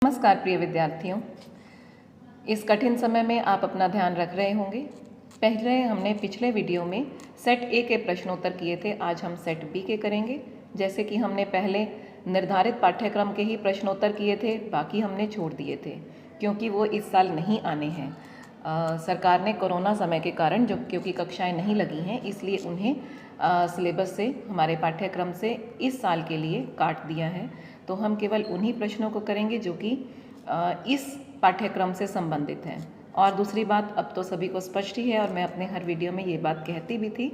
नमस्कार प्रिय विद्यार्थियों, इस कठिन समय में आप अपना ध्यान रख रहे होंगे। पहले हमने पिछले वीडियो में सेट ए के प्रश्नोत्तर किए थे, आज हम सेट बी के करेंगे। जैसे कि हमने पहले निर्धारित पाठ्यक्रम के ही प्रश्नोत्तर किए थे, बाकी हमने छोड़ दिए थे क्योंकि वो इस साल नहीं आने हैं। सरकार ने कोरोना समय के कारण क्योंकि कक्षाएं नहीं लगी हैं, इसलिए उन्हें सिलेबस से, हमारे पाठ्यक्रम से इस साल के लिए काट दिया है। तो हम केवल उन्हीं प्रश्नों को करेंगे जो कि इस पाठ्यक्रम से संबंधित हैं। और दूसरी बात, अब तो सभी को स्पष्ट ही है और मैं अपने हर वीडियो में ये बात कहती भी थी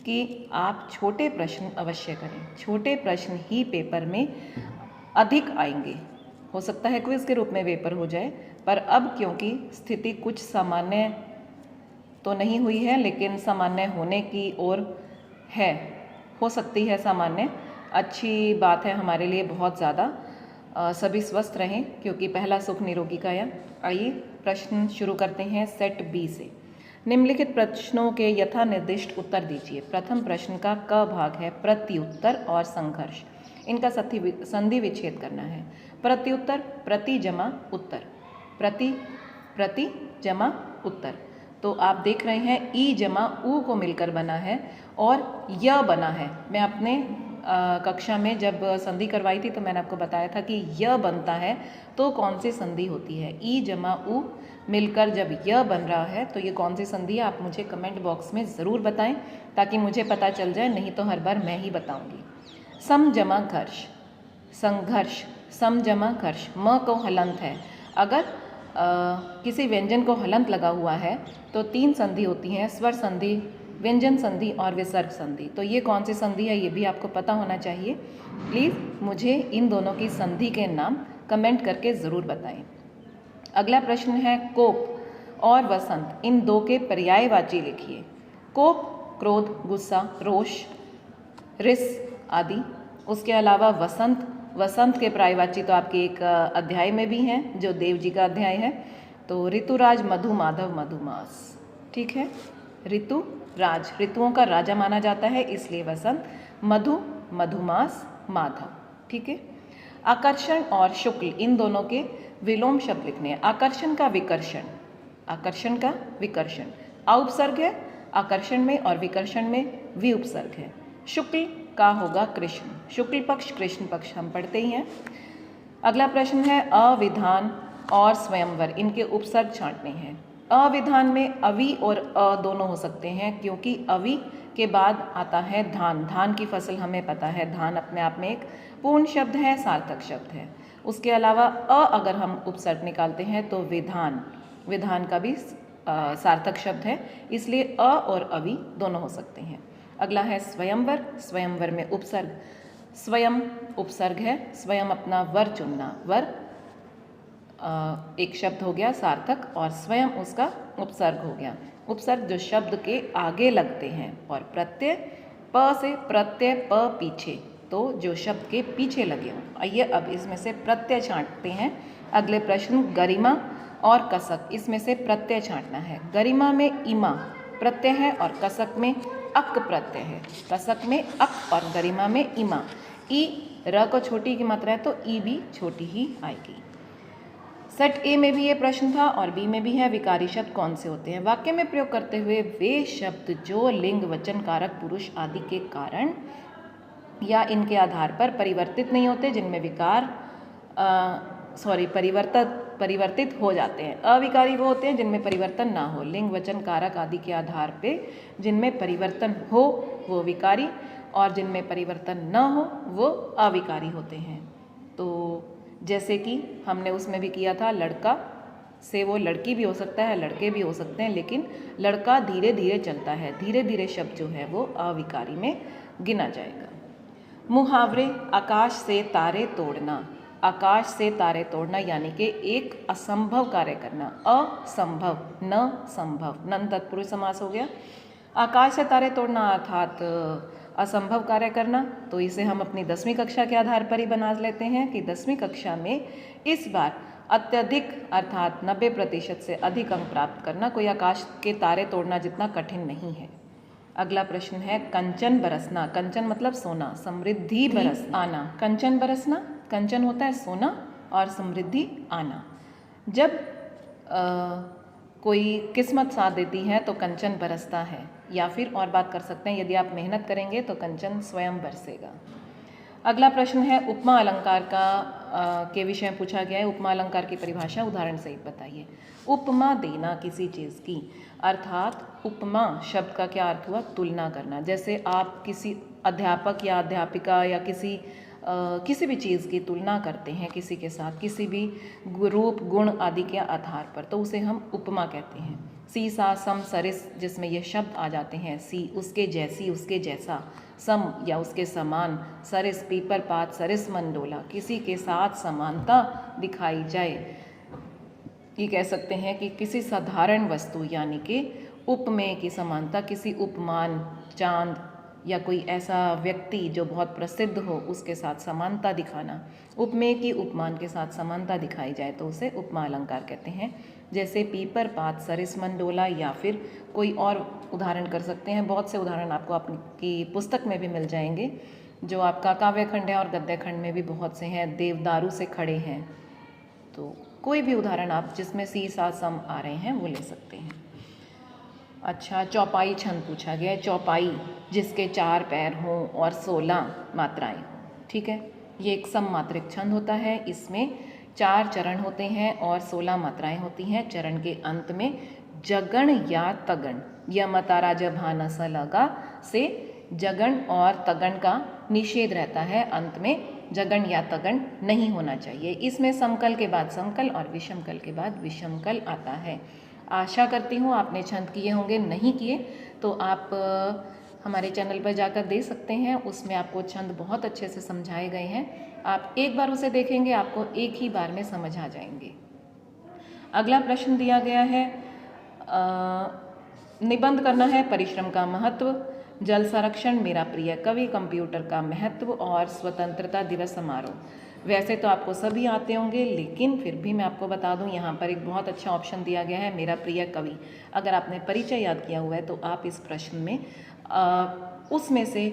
कि आप छोटे प्रश्न अवश्य करें। छोटे प्रश्न ही पेपर में अधिक आएंगे। हो सकता है क्विज के रूप में पेपर हो जाए, पर अब क्योंकि स्थिति कुछ सामान्य तो नहीं हुई है, लेकिन सामान्य होने की ओर है, हो सकती है सामान्य। अच्छी बात है हमारे लिए बहुत ज़्यादा। सभी स्वस्थ रहें क्योंकि पहला सुख निरोगी काया। आइए प्रश्न शुरू करते हैं सेट बी से। निम्नलिखित प्रश्नों के यथा निर्दिष्ट उत्तर दीजिए। प्रथम प्रश्न का क भाग है प्रत्युत्तर और संघर्ष। इनका संधि विच्छेद करना है। प्रत्युत्तर प्रति जमा उत्तर, प्रति जमा उत्तर। तो आप देख रहे हैं ई जमा ऊ को मिलकर बना है और य बना है। मैं अपने कक्षा में जब संधि करवाई थी तो मैंने आपको बताया था कि य बनता है तो कौन सी संधि होती है। ई जमा ऊ मिलकर जब य बन रहा है तो ये कौन सी संधि है, आप मुझे कमेंट बॉक्स में ज़रूर बताएं ताकि मुझे पता चल जाए, नहीं तो हर बार मैं ही बताऊंगी। सम जमा घर्ष, संघर्ष, सम जमा घर्ष। म को हलंत है। अगर किसी व्यंजन को हलंत लगा हुआ है तो तीन संधि होती हैं, स्वर संधि, व्यंजन संधि और विसर्ग संधि। तो ये कौन सी संधि है ये भी आपको पता होना चाहिए। प्लीज़ मुझे इन दोनों की संधि के नाम कमेंट करके ज़रूर बताएं। अगला प्रश्न है कोप और वसंत, इन दो के पर्यायवाची लिखिए। कोप क्रोध, गुस्सा, रोष, रिस आदि। उसके अलावा वसंत, वसंत के पर्यायवाची तो आपके एक अध्याय में भी हैं जो देव जी का अध्याय है। तो ऋतुराज, मधु, माधव, मधुमास। ठीक है, ऋतुराज ऋतुओं का राजा माना जाता है, इसलिए वसंत। मधु, मधुमास, माधव। ठीक है। आकर्षण और शुक्ल, इन दोनों के विलोम शब्द लिखने हैं। आकर्षण का विकर्षण, आकर्षण का विकर्षण। आ उपसर्ग है आकर्षण में और विकर्षण में वि उपसर्ग है। शुक्ल का होगा कृष्ण, शुक्ल पक्ष कृष्ण पक्ष हम पढ़ते ही हैं। अगला प्रश्न है अविधान और स्वयंवर, इनके उपसर्ग छांटने हैं। अविधान में अवि और अ दोनों हो सकते हैं क्योंकि अवि के बाद आता है धान। धान की फसल हमें पता है, धान अपने आप में एक पूर्ण शब्द है, सार्थक शब्द है। उसके अलावा अगर हम उपसर्ग निकालते हैं तो विधान, विधान का भी सार्थक शब्द है, इसलिए अ और अवि दोनों हो सकते हैं। अगला है स्वयंवर, स्वयंवर में उपसर्ग, स्वयं उपसर्ग है, स्वयं अपना वर चुनना। वर एक शब्द हो गया सार्थक और स्वयं उसका उपसर्ग हो गया। उपसर्ग जो शब्द के आगे लगते हैं, और प्रत्यय प से प्रत्यय प पीछे, तो जो शब्द के पीछे लगे हों। आइए अब इसमें से प्रत्यय छांटते हैं। अगले प्रश्न गरिमा और कसक, इसमें से प्रत्यय छांटना है। गरिमा में इमा प्रत्यय है और कसक में अक प्रत्यय है। कसक में अक और गरिमा में इमा। ई र को छोटी की मात्रा है तो ई भी छोटी ही आएगी। सेट ए में भी ये प्रश्न था और बी में भी है। विकारी शब्द कौन से होते हैं? वाक्य में प्रयोग करते हुए वे शब्द जो लिंग, वचन, कारक, पुरुष आदि के कारण या इनके आधार पर परिवर्तित नहीं होते, जिनमें विकार परिवर्तित हो जाते हैं। अविकारी वो होते हैं जिनमें परिवर्तन ना हो। लिंग, वचन, कारक आदि के आधार पे जिनमें परिवर्तन हो वो विकारी, और जिनमें परिवर्तन न हो वो अविकारी होते हैं। तो जैसे कि हमने उसमें भी किया था, लड़का से वो लड़की भी हो सकता है, लड़के भी हो सकते हैं, लेकिन लड़का धीरे धीरे चलता है, धीरे धीरे शब्द जो है वो अविकारी में गिना जाएगा। मुहावरे आकाश से तारे तोड़ना, आकाश से तारे तोड़ना यानी कि एक असंभव कार्य करना। असंभव, न संभव, नन तत्पुरुष समास हो गया। आकाश से तारे तोड़ना अर्थात असंभव कार्य करना, तो इसे हम अपनी 10वीं कक्षा के आधार पर ही बना लेते हैं कि 10वीं कक्षा में इस बार अत्यधिक अर्थात 90% से अधिक अंक प्राप्त करना कोई आकाश के तारे तोड़ना जितना कठिन नहीं है। अगला प्रश्न है कंचन बरसना। कंचन मतलब सोना, समृद्धि बरस आना। कंचन बरसना, कंचन होता है सोना और समृद्धि आना। जब कोई किस्मत साथ देती है तो कंचन बरसता है, या फिर और बात कर सकते हैं, यदि आप मेहनत करेंगे तो कंचन स्वयं बरसेगा। अगला प्रश्न है उपमा अलंकार के विषय में पूछा गया है। उपमा अलंकार की परिभाषा उदाहरण सहित बताइए। उपमा देना किसी चीज़ की, अर्थात उपमा शब्द का क्या अर्थ हुआ? तुलना करना। जैसे आप किसी अध्यापक या अध्यापिका या किसी भी चीज़ की तुलना करते हैं किसी के साथ, किसी भी रूप गुण आदि के आधार पर, तो उसे हम उपमा कहते हैं। सी सा सम सरिस, जिसमें ये शब्द आ जाते हैं। सी उसके जैसी, उसके जैसा। सम या उसके समान। सरिस पीपर पात सरिस मंडोला, किसी के साथ समानता दिखाई जाए। ये कह सकते हैं कि किसी साधारण वस्तु यानी कि उपमेय की समानता, किसी उपमान, चांद या कोई ऐसा व्यक्ति जो बहुत प्रसिद्ध हो उसके साथ समानता दिखाना। उपमेय की उपमान के साथ समानता दिखाई जाए तो उसे उपमा अलंकार कहते हैं। जैसे पीपर पात सरिस मंडोला, या फिर कोई और उदाहरण कर सकते हैं। बहुत से उदाहरण आपको आपकी पुस्तक में भी मिल जाएंगे, जो आपका काव्य खंड है और गद्य खंड में भी बहुत से हैं। देवदारू से खड़े हैं, तो कोई भी उदाहरण आप जिसमें सी सा सम आ रहे हैं वो ले सकते हैं। अच्छा, चौपाई छंद पूछा गया है। चौपाई जिसके 4 पैर हों और 16 मात्राएं हों। ठीक है, ये एक सममात्रिक छंद होता है। इसमें 4 चरण होते हैं और 16 मात्राएं होती हैं। चरण के अंत में जगण या तगण, यमतारा जभाना सा लगा से जगण और तगण का निषेध रहता है। अंत में जगण या तगण नहीं होना चाहिए। इसमें समकल के बाद समकल और विषमकल के बाद विषमकल आता है। आशा करती हूँ आपने छंद किए होंगे। नहीं किए तो आप हमारे चैनल पर जाकर देख सकते हैं, उसमें आपको छंद बहुत अच्छे से समझाए गए हैं। आप एक बार उसे देखेंगे, आपको एक ही बार में समझ आ जाएंगे। अगला प्रश्न दिया गया है, निबंध करना है। परिश्रम का महत्व, जल संरक्षण, मेरा प्रिय कवि, कंप्यूटर का महत्व और स्वतंत्रता दिवस समारोह। वैसे तो आपको सभी आते होंगे, लेकिन फिर भी मैं आपको बता दूं, यहाँ पर एक बहुत अच्छा ऑप्शन दिया गया है, मेरा प्रिय कवि। अगर आपने परिचय याद किया हुआ है तो आप इस प्रश्न में उसमें से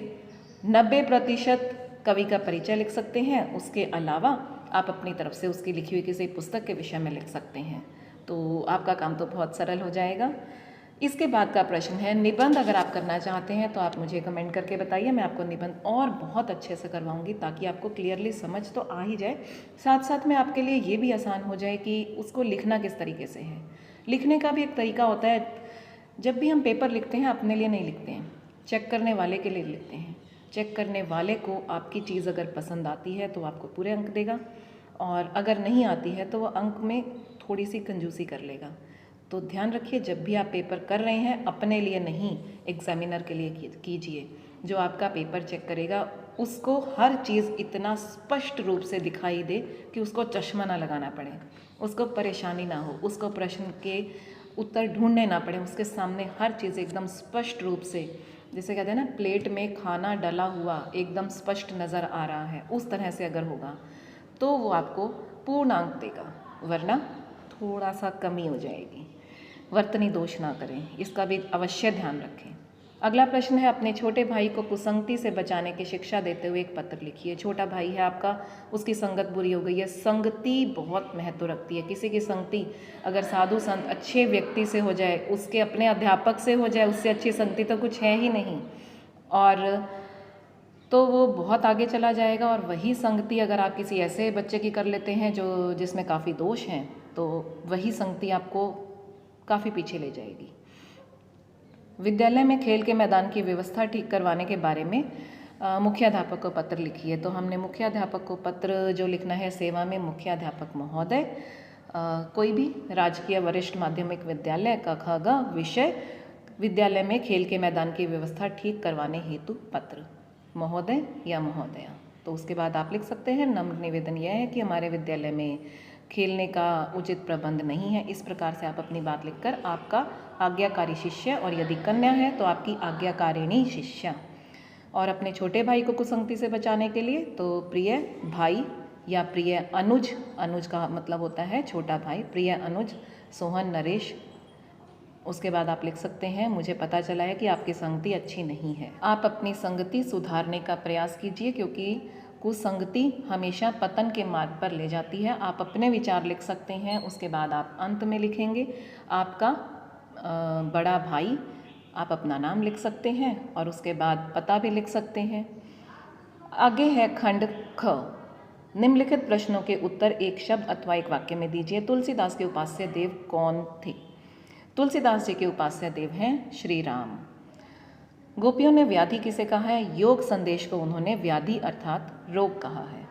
90% कवि का परिचय लिख सकते हैं। उसके अलावा आप अपनी तरफ से उसकी लिखी हुई किसी पुस्तक के विषय में लिख सकते हैं, तो आपका काम तो बहुत सरल हो जाएगा। इसके बाद का प्रश्न है निबंध। अगर आप करना चाहते हैं तो आप मुझे कमेंट करके बताइए, मैं आपको निबंध और बहुत अच्छे से करवाऊंगी, ताकि आपको क्लियरली समझ तो आ ही जाए, साथ साथ में आपके लिए ये भी आसान हो जाए कि उसको लिखना किस तरीके से है। लिखने का भी एक तरीका होता है। जब भी हम पेपर लिखते हैं अपने लिए नहीं लिखते हैं, चेक करने वाले के लिए लिखते हैं। चेक करने वाले को आपकी चीज़ अगर पसंद आती है तो आपको पूरे अंक देगा, और अगर नहीं आती है तो वो अंक में थोड़ी सी कंजूसी कर लेगा। तो ध्यान रखिए, जब भी आप पेपर कर रहे हैं अपने लिए नहीं, एग्जामिनर के लिए कीजिए। जो आपका पेपर चेक करेगा उसको हर चीज़ इतना स्पष्ट रूप से दिखाई दे कि उसको चश्मा ना लगाना पड़े, उसको परेशानी ना हो, उसको प्रश्न के उत्तर ढूंढने ना पड़े। उसके सामने हर चीज़ एकदम स्पष्ट रूप से, जैसे कहते हैं ना, प्लेट में खाना डला हुआ एकदम स्पष्ट नज़र आ रहा है, उस तरह से अगर होगा तो वो आपको पूर्ण अंक देगा, वरना थोड़ा सा कमी हो जाएगी। वर्तनी दोष ना करें, इसका भी अवश्य ध्यान रखें। अगला प्रश्न है, अपने छोटे भाई को कुसंगति से बचाने की शिक्षा देते हुए एक पत्र लिखिए। छोटा भाई है आपका, उसकी संगत बुरी हो गई है। संगति बहुत महत्व रखती है। किसी की संगति अगर साधु संत अच्छे व्यक्ति से हो जाए, उसके अपने अध्यापक से हो जाए, उससे अच्छी संगति तो कुछ है ही नहीं, और तो वो बहुत आगे चला जाएगा। और वही संगति अगर आप किसी ऐसे बच्चे की कर लेते हैं जिसमें काफ़ी दोष हैं, तो वही संगति आपको काफ़ी पीछे ले जाएगी। विद्यालय में खेल के मैदान की व्यवस्था ठीक करवाने के बारे में मुख्याध्यापक को पत्र लिखिए। तो हमने मुख्याध्यापक को पत्र जो लिखना है, सेवा में मुख्याध्यापक महोदय, कोई भी राजकीय वरिष्ठ माध्यमिक विद्यालय का ख विषय, विद्यालय में खेल के मैदान की व्यवस्था ठीक करवाने हेतु पत्र, महोदय या महोदया। तो उसके बाद आप लिख सकते हैं, नम्र निवेदन यह है कि हमारे विद्यालय में खेलने का उचित प्रबंध नहीं है। इस प्रकार से आप अपनी बात लिखकर आपका आज्ञाकारी शिष्य, और यदि कन्या है तो आपकी आज्ञाकारिणी शिष्या। और अपने छोटे भाई को कुसंगति से बचाने के लिए तो प्रिय भाई या प्रिय अनुज, अनुज का मतलब होता है छोटा भाई, प्रिय अनुज सोहन नरेश। उसके बाद आप लिख सकते हैं, मुझे पता चला है कि आपकी संगति अच्छी नहीं है। आप अपनी संगति सुधारने का प्रयास कीजिए, क्योंकि कुसंगति हमेशा पतन के मार्ग पर ले जाती है। आप अपने विचार लिख सकते हैं, उसके बाद आप अंत में लिखेंगे आपका बड़ा भाई, आप अपना नाम लिख सकते हैं और उसके बाद पता भी लिख सकते हैं। आगे है खंड ख। निम्नलिखित प्रश्नों के उत्तर एक शब्द अथवा एक वाक्य में दीजिए। तुलसीदास के उपास्य देव कौन थे? तुलसीदास जी के उपास्य देव हैं श्री राम। गोपियों ने व्याधि किसे कहा है? योग संदेश को उन्होंने व्याधि अर्थात रोग कहा है।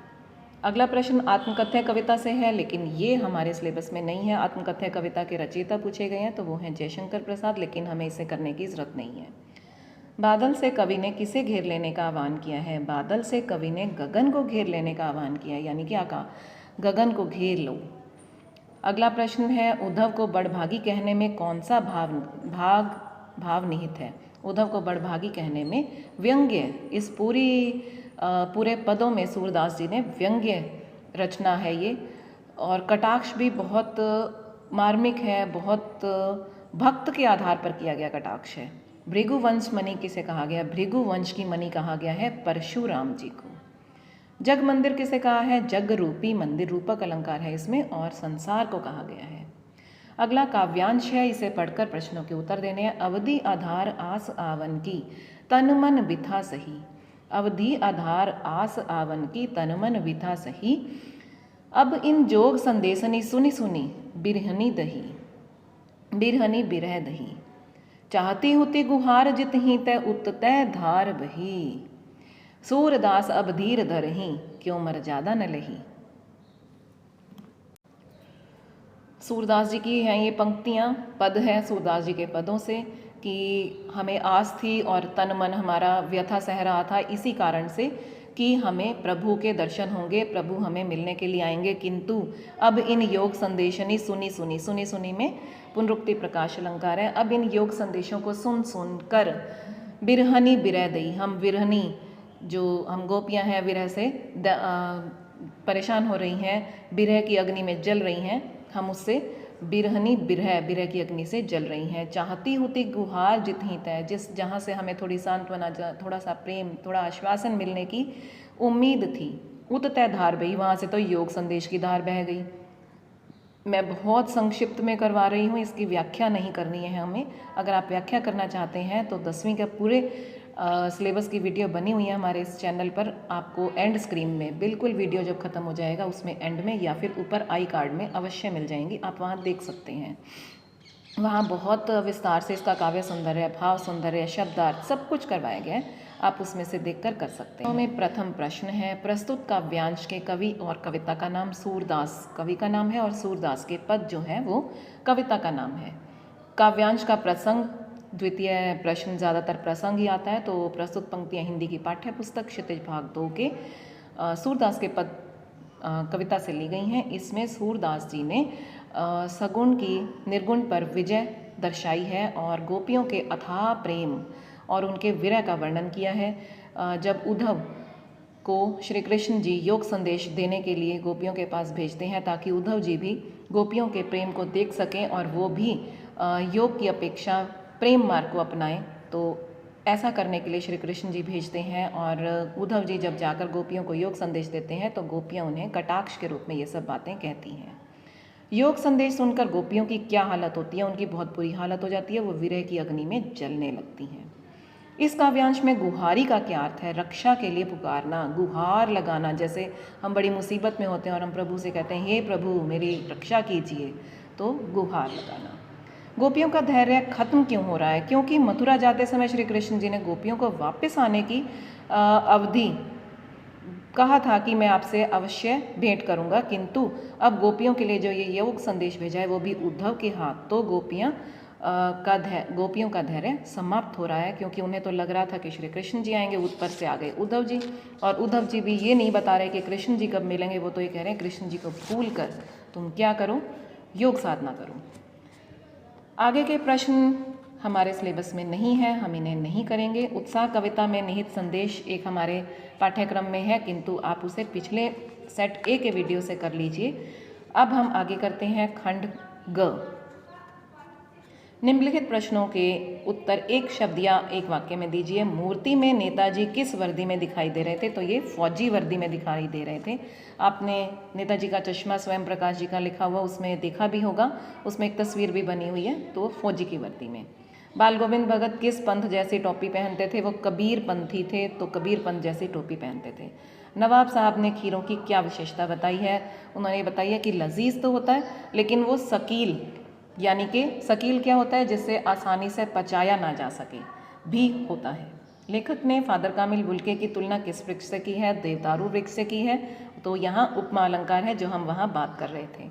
अगला प्रश्न आत्मकथ्य कविता से है, लेकिन ये हमारे सिलेबस में नहीं है। आत्मकथ्य कविता के रचयिता पूछे गए हैं तो वो हैं जयशंकर प्रसाद, लेकिन हमें इसे करने की ज़रूरत नहीं है। बादल से कवि ने किसे घेर लेने का आह्वान किया है? बादल से कवि ने गगन को घेर लेने का आह्वान किया है, यानी क्या कहा? गगन को घेर लो। अगला प्रश्न है उद्धव को बड़भागी कहने में कौन सा भाव निहित है? उद्धव को बड़भागी कहने में व्यंग्य, इस पूरे पदों में सूरदास जी ने व्यंग्य रचना है ये, और कटाक्ष भी बहुत मार्मिक है, बहुत भक्त के आधार पर किया गया कटाक्ष है। भृगुवंश मणि किसे कहा गया? भृगुवंश की मणि कहा गया है परशुराम जी को। जग मंदिर किसे कहा है? जग रूपी मंदिर, रूपक अलंकार है इसमें, और संसार को कहा गया है। अगला काव्यांश है, इसे पढ़कर प्रश्नों के उत्तर देने हैं। अवधि आधार आस आवन की तन मन बिथा सही। अवधि आधार आस आवन की तन मन बिथा सही। अब इन जोग संदेशनी सुनी सुनी बिरहनी दही, बिरहनी बिरह दही। चाहती हुती गुहार जित ही तय उत तय धार बही। सूरदास अब धीर धरही क्यों मर्यादा न लही। सूरदास जी की हैं ये पंक्तियाँ, पद है सूरदास जी के पदों से कि हमें आस थी और तन मन हमारा व्यथा सह रहा था इसी कारण से कि हमें प्रभु के दर्शन होंगे, प्रभु हमें मिलने के लिए आएंगे, किंतु अब इन योग संदेशनी सुनी सुनी, सुनी सुनी में पुनरुक्ति प्रकाश अलंकार है। अब इन योग संदेशों को सुन सुन कर बिरहनी बिरह दई, हम विरहनी जो हम गोपियाँ हैं विरह से परेशान हो रही हैं, बिरह की अग्नि में जल रही हैं, हम उससे बिरहनी बिरह, बिरह की अग्नि से जल रही हैं। चाहती होती गुहार जित ही तय, जिस जहाँ से हमें थोड़ी सांत्वना, थोड़ा सा प्रेम, थोड़ा आश्वासन मिलने की उम्मीद थी, उत तय धार बही, वहाँ से तो योग संदेश की धार बह गई। मैं बहुत संक्षिप्त में करवा रही हूँ, इसकी व्याख्या नहीं करनी है हमें। अगर आप व्याख्या करना चाहते हैं तो 10वीं का पूरे सिलेबस की वीडियो बनी हुई है हमारे इस चैनल पर। आपको एंड स्क्रीन में बिल्कुल वीडियो जब ख़त्म हो जाएगा उसमें एंड में या फिर ऊपर आई कार्ड में अवश्य मिल जाएंगी, आप वहाँ देख सकते हैं। वहाँ बहुत विस्तार से इसका काव्य सौंदर्य, भाव सौंदर्य, शब्दार्थ सब कुछ करवाया गया है, आप उसमें से देखकर कर सकते हैं। में प्रथम प्रश्न है, प्रस्तुत काव्यांश के कवि और कविता का नाम। सूरदास कवि का नाम है और सूरदास के पद जो है वो कविता का नाम है। काव्यांश का प्रसंग, द्वितीय प्रश्न ज़्यादातर प्रसंग ही आता है, तो प्रस्तुत पंक्तियाँ हिंदी की पाठ्य पुस्तक क्षितिज भाग 2 के सूरदास के पद कविता से ली गई हैं। इसमें सूरदास जी ने सगुण की निर्गुण पर विजय दर्शाई है और गोपियों के अथाह प्रेम और उनके विरह का वर्णन किया है। जब उद्धव को श्री कृष्ण जी योग संदेश देने के लिए गोपियों के पास भेजते हैं ताकि उद्धव जी भी गोपियों के प्रेम को देख सकें और वो भी योग की अपेक्षा प्रेम मार्ग को अपनाएं, तो ऐसा करने के लिए श्री कृष्ण जी भेजते हैं। और उद्धव जी जब जाकर गोपियों को योग संदेश देते हैं तो गोपियाँ उन्हें कटाक्ष के रूप में ये सब बातें कहती हैं। योग संदेश सुनकर गोपियों की क्या हालत होती है? उनकी बहुत बुरी हालत हो जाती है, वो विरह की अग्नि में जलने लगती हैं। इस काव्यांश में गुहारी का क्या अर्थ है? रक्षा के लिए पुकारना, गुहार लगाना। जैसे हम बड़ी मुसीबत में होते हैं और हम प्रभु से कहते हैं हे प्रभु मेरी रक्षा कीजिए, तो गुहार लगाना। गोपियों का धैर्य खत्म क्यों हो रहा है? क्योंकि मथुरा जाते समय श्री कृष्ण जी ने गोपियों को वापस आने की अवधि कहा था कि मैं आपसे अवश्य भेंट करूंगा, किंतु अब गोपियों के लिए जो ये योग संदेश भेजा है वो भी उद्धव के हाथ, तो गोपियों का धैर्य समाप्त हो रहा है, क्योंकि उन्हें तो लग रहा था कि श्री कृष्ण जी आएंगे, ऊपर से आ गए उद्धव जी, और उद्धव जी भी ये नहीं बता रहे कि कृष्ण जी कब मिलेंगे, वो तो ये कह रहे हैं कृष्ण जी को भूल कर तुम क्या करो, योग साधना करो। आगे के प्रश्न हमारे सिलेबस में नहीं है, हम इन्हें नहीं करेंगे। उत्साह कविता में निहित संदेश एक हमारे पाठ्यक्रम में है, किंतु आप उसे पिछले सेट ए के वीडियो से कर लीजिए। अब हम आगे करते हैं खंड ग। निम्नलिखित प्रश्नों के उत्तर एक शब्द या एक वाक्य में दीजिए। मूर्ति में नेताजी किस वर्दी में दिखाई दे रहे थे? तो ये फौजी वर्दी में दिखाई दे रहे थे। आपने नेताजी का चश्मा स्वयं प्रकाश जी का लिखा हुआ उसमें देखा भी होगा, उसमें एक तस्वीर भी बनी हुई है, तो फौजी की वर्दी में। बाल गोविंद भगत किस पंथ जैसी टोपी पहनते थे? वो कबीर पंथी थे, तो कबीर पंथ जैसी टोपी पहनते थे। नवाब साहब ने खीरों की क्या विशेषता बताई है? उन्होंने बताई है कि लजीज तो होता है, लेकिन वो शकील, यानी कि शकील क्या होता है? जिससे आसानी से पचाया ना जा सके, भी होता है। लेखक ने फादर कामिल बुल्के की तुलना किस वृक्ष से की है? देवदारू वृक्ष से की है। तो यहाँ उपमा अलंकार है जो हम वहाँ बात कर रहे थे,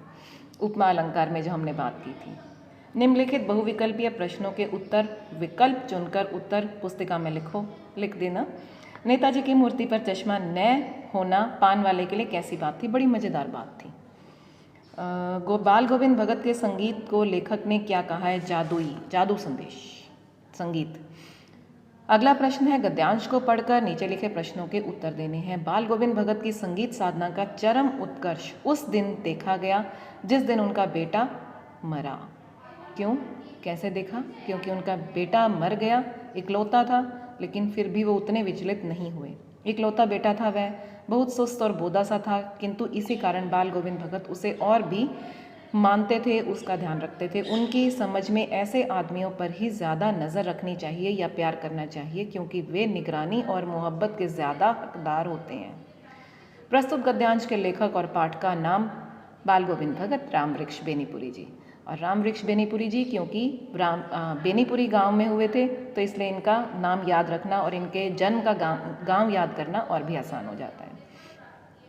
उपमा अलंकार में जो हमने बात की थी। निम्नलिखित बहुविकल्पीय प्रश्नों के उत्तर विकल्प चुनकर उत्तर पुस्तिका में लिख देना। नेताजी की मूर्ति पर चश्मा न होना पान वाले के लिए कैसी बात थी? बड़ी मज़ेदार बात थी। बाल गोविंद भगत के संगीत को लेखक ने क्या कहा है? जादू संदेश संगीत। अगला प्रश्न है, गद्यांश को पढ़कर नीचे लिखे प्रश्नों के उत्तर देने हैं। बाल गोविंद भगत की संगीत साधना का चरम उत्कर्ष उस दिन देखा गया जिस दिन उनका बेटा मरा। क्यों, कैसे देखा? क्योंकि उनका बेटा मर गया, इकलौता था, लेकिन फिर भी वो उतने विचलित नहीं हुए। इकलौता बेटा था, वह बहुत सुस्त और बोदा सा था, किंतु इसी कारण बाल गोविंद भगत उसे और भी मानते थे, उसका ध्यान रखते थे। उनकी समझ में ऐसे आदमियों पर ही ज़्यादा नज़र रखनी चाहिए या प्यार करना चाहिए, क्योंकि वे निगरानी और मोहब्बत के ज़्यादा हकदार होते हैं। प्रस्तुत गद्यांश के लेखक और पाठ का नाम? बाल गोविंद भगत, राम वृक्ष बेनीपुरी जी। और राम वृक्ष बेनीपुरी जी क्योंकि बेनीपुरी गांव में हुए थे, तो इसलिए इनका नाम याद रखना और इनके जन्म का गांव याद करना और भी आसान हो जाता है।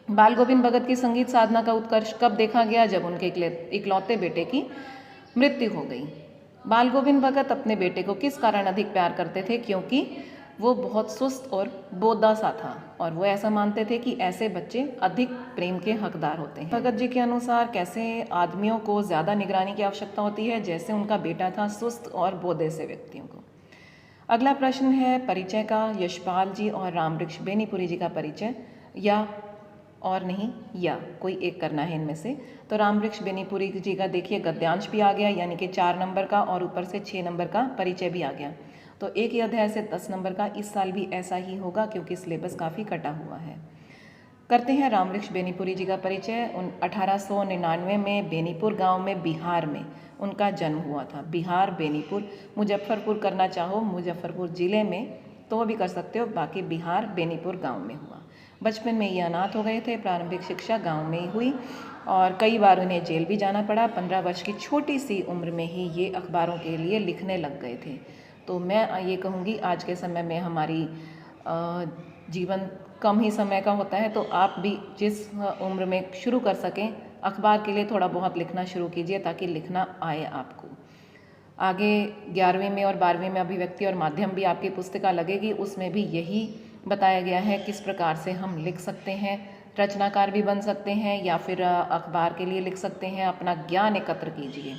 बाल गोविंद भगत की संगीत साधना का उत्कर्ष कब देखा गया? जब उनके इकलौते बेटे की मृत्यु हो गई। बाल गोविंद भगत अपने बेटे को किस कारण अधिक प्यार करते थे? क्योंकि वो बहुत सुस्त और बोदा सा था, और वो ऐसा मानते थे कि ऐसे बच्चे अधिक प्रेम के हकदार होते हैं। भगत जी के अनुसार कैसे आदमियों को ज़्यादा निगरानी की आवश्यकता होती है? जैसे उनका बेटा था, सुस्त और बोधे से व्यक्तियों को। अगला प्रश्न है परिचय का। यशपाल जी और राम वृक्ष बेनीपुरी जी का परिचय, या और नहीं, या कोई एक करना है इनमें से। तो राम वृक्ष बेनीपुरी जी का देखिए गद्यांश भी आ गया, यानी कि 4 नंबर का, और ऊपर से 6 नंबर का परिचय भी आ गया। तो एक ही अध्याय से 10 नंबर का इस साल भी ऐसा ही होगा, क्योंकि सिलेबस काफ़ी कटा हुआ है। करते हैं राम वृक्ष बेनीपुरी जी का परिचय। 1899 में बेनीपुर गांव में बिहार में उनका जन्म हुआ था। बिहार, बेनीपुर, मुजफ्फरपुर करना चाहो मुजफ्फरपुर ज़िले में तो भी कर सकते हो, बाकी बिहार बेनीपुर गांव में हुआ। बचपन में ये अनाथ हो गए थे। प्रारंभिक शिक्षा गांव में ही हुई और कई बार उन्हें जेल भी जाना पड़ा। 15 वर्ष की छोटी सी उम्र में ही ये अखबारों के लिए लिखने लग गए थे। तो मैं ये कहूँगी आज के समय में हमारी जीवन कम ही समय का होता है, तो आप भी जिस उम्र में शुरू कर सकें अखबार के लिए थोड़ा बहुत लिखना शुरू कीजिए, ताकि लिखना आए आपको। आगे 11वीं में और 12वीं में अभिव्यक्ति और माध्यम भी आपकी पुस्तिका लगेगी, उसमें भी यही बताया गया है किस प्रकार से हम लिख सकते हैं। रचनाकार भी बन सकते हैं या फिर अखबार के लिए लिख सकते हैं। अपना ज्ञान एकत्र कीजिए।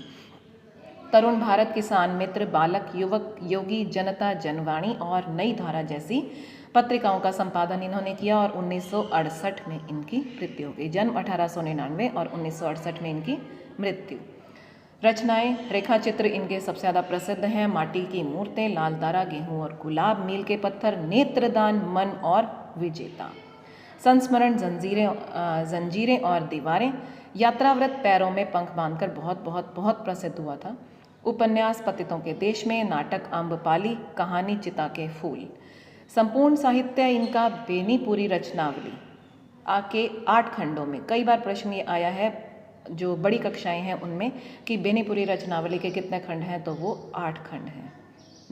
तरुण भारत, किसान मित्र, बालक, युवक, योगी, जनता, जनवाणी और नई धारा जैसी पत्रिकाओं का संपादन इन्होंने किया और 1968 में इनकी मृत्यु हो गई। जन्म 1899 और 1968 में इनकी मृत्यु। रचनाएं, रेखाचित्र इनके सबसे ज़्यादा प्रसिद्ध हैं। माटी की मूर्तें, लाल दारा, गेहूँ और गुलाब, मील के पत्थर, नेत्रदान, मन और विजेता। संस्मरण, जंजीरें और दीवारें, यात्राव्रत, पैरों में पंख बांधकर बहुत बहुत बहुत प्रसिद्ध हुआ था। उपन्यास, पतितों के देश में, नाटक, आम्रपाली, कहानी, चिता के फूल। संपूर्ण साहित्य इनका बेनीपुरी रचनावली आके 8 खंडों में। कई बार प्रश्न ये आया है जो बड़ी कक्षाएं हैं उनमें कि बेनीपुरी रचनावली के कितने खंड हैं, तो वो 8 खंड हैं।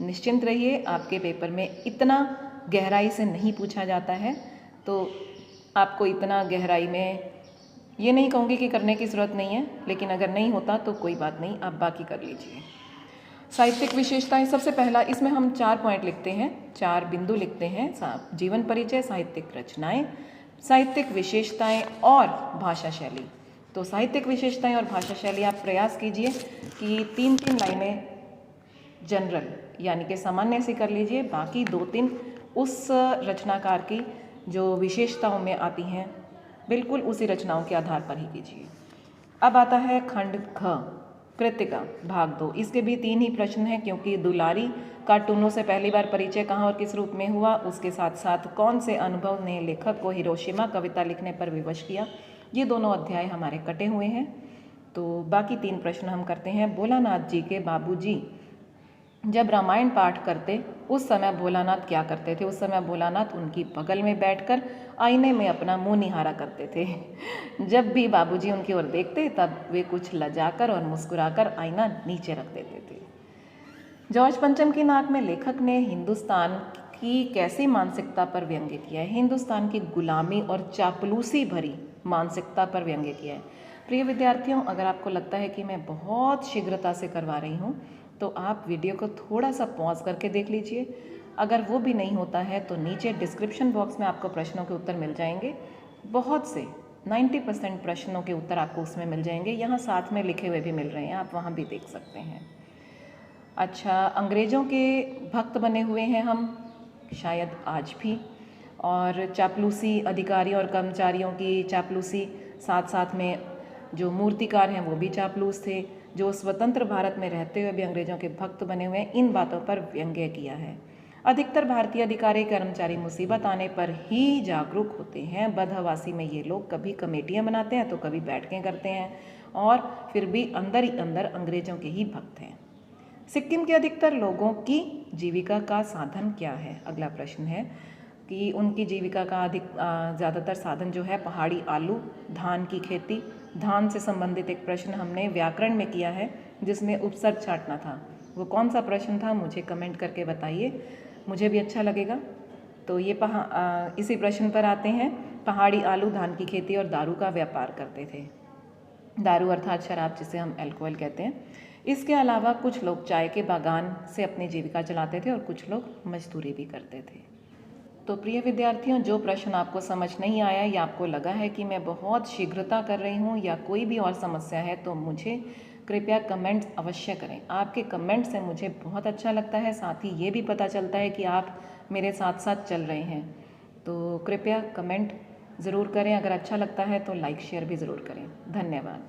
निश्चिंत रहिए, आपके पेपर में इतना गहराई से नहीं पूछा जाता है, तो आपको इतना गहराई में ये नहीं कहूँगी कि करने की ज़रूरत नहीं है, लेकिन अगर नहीं होता तो कोई बात नहीं, आप बाकी कर लीजिए। साहित्यिक विशेषताएं, सबसे पहला इसमें हम 4 पॉइंट लिखते हैं, 4 बिंदु लिखते हैं। जीवन परिचय, साहित्यिक रचनाएं, साहित्यिक विशेषताएं और भाषा शैली। तो साहित्यिक विशेषताएं और भाषा शैली आप प्रयास कीजिए कि 3-3 लाइनें जनरल यानी कि सामान्य से कर लीजिए, बाकी 2-3 उस रचनाकार की जो विशेषताओं में आती हैं बिल्कुल उसी रचनाओं के आधार पर ही कीजिए। अब आता है खंड घ, कृतिका भाग 2। इसके भी 3 ही प्रश्न हैं, क्योंकि दुलारी का टुन्नू से पहली बार परिचय कहाँ और किस रूप में हुआ, उसके साथ साथ कौन से अनुभव ने लेखक को हिरोशिमा कविता लिखने पर विवश किया। ये दोनों अध्याय हमारे कटे हुए हैं। तो बाकी 3 प्रश्न हम करते हैं। भोलानाथ जी के बाबूजी जब रामायण पाठ करते उस समय भोलानाथ क्या करते थे? उस समय भोलानाथ उनकी बगल में बैठकर आईने में अपना मुंह निहारा करते थे। जब भी बाबूजी उनकी ओर देखते तब वे कुछ लजाकर और मुस्कुराकर आईना नीचे रख देते थे। जॉर्ज पंचम की नाक में लेखक ने हिंदुस्तान की कैसी मानसिकता पर व्यंग्य किया है? हिंदुस्तान की गुलामी और चापलूसी भरी मानसिकता पर व्यंग्य किया है। प्रिय विद्यार्थियों, अगर आपको लगता है कि मैं बहुत शीघ्रता से करवा रही हूँ तो आप वीडियो को थोड़ा सा पॉज करके देख लीजिए। अगर वो भी नहीं होता है तो नीचे डिस्क्रिप्शन बॉक्स में आपको प्रश्नों के उत्तर मिल जाएंगे। बहुत से 90% प्रश्नों के उत्तर आपको उसमें मिल जाएंगे। यहाँ साथ में लिखे हुए भी मिल रहे हैं, आप वहाँ भी देख सकते हैं। अच्छा, अंग्रेज़ों के भक्त बने हुए हैं हम, शायद आज भी, और चापलूसी, अधिकारी और कर्मचारियों की चापलूसी, साथ साथ में जो मूर्तिकार हैं वो भी चापलूस थे, जो स्वतंत्र भारत में रहते हुए भी अंग्रेज़ों के भक्त बने हुए हैं। इन बातों पर व्यंग्य किया है। अधिकतर भारतीय अधिकारी कर्मचारी मुसीबत आने पर ही जागरूक होते हैं। बदहवासी में ये लोग कभी कमेटियां बनाते हैं तो कभी बैठकें करते हैं, और फिर भी अंदर ही अंदर अंग्रेज़ों के ही भक्त हैं। सिक्किम के अधिकतर लोगों की जीविका का साधन क्या है? अगला प्रश्न है कि उनकी जीविका का ज़्यादातर साधन जो है पहाड़ी आलू, धान की खेती। धान से संबंधित एक प्रश्न हमने व्याकरण में किया है जिसमें उपसर्ग छांटना था। वो कौन सा प्रश्न था मुझे कमेंट करके बताइए, मुझे भी अच्छा लगेगा। तो ये इसी प्रश्न पर आते हैं। पहाड़ी आलू, धान की खेती और दारू का व्यापार करते थे। दारू अर्थात शराब, जिसे हम अल्कोहल कहते हैं। इसके अलावा कुछ लोग चाय के बागान से अपनी जीविका चलाते थे और कुछ लोग मजदूरी भी करते थे। तो प्रिय विद्यार्थियों, जो प्रश्न आपको समझ नहीं आया या आपको लगा है कि मैं बहुत शीघ्रता कर रही हूँ या कोई भी और समस्या है तो मुझे कृपया कमेंट्स अवश्य करें। आपके कमेंट से मुझे बहुत अच्छा लगता है, साथ ही ये भी पता चलता है कि आप मेरे साथ साथ चल रहे हैं। तो कृपया कमेंट ज़रूर करें। अगर अच्छा लगता है तो लाइक शेयर भी ज़रूर करें। धन्यवाद।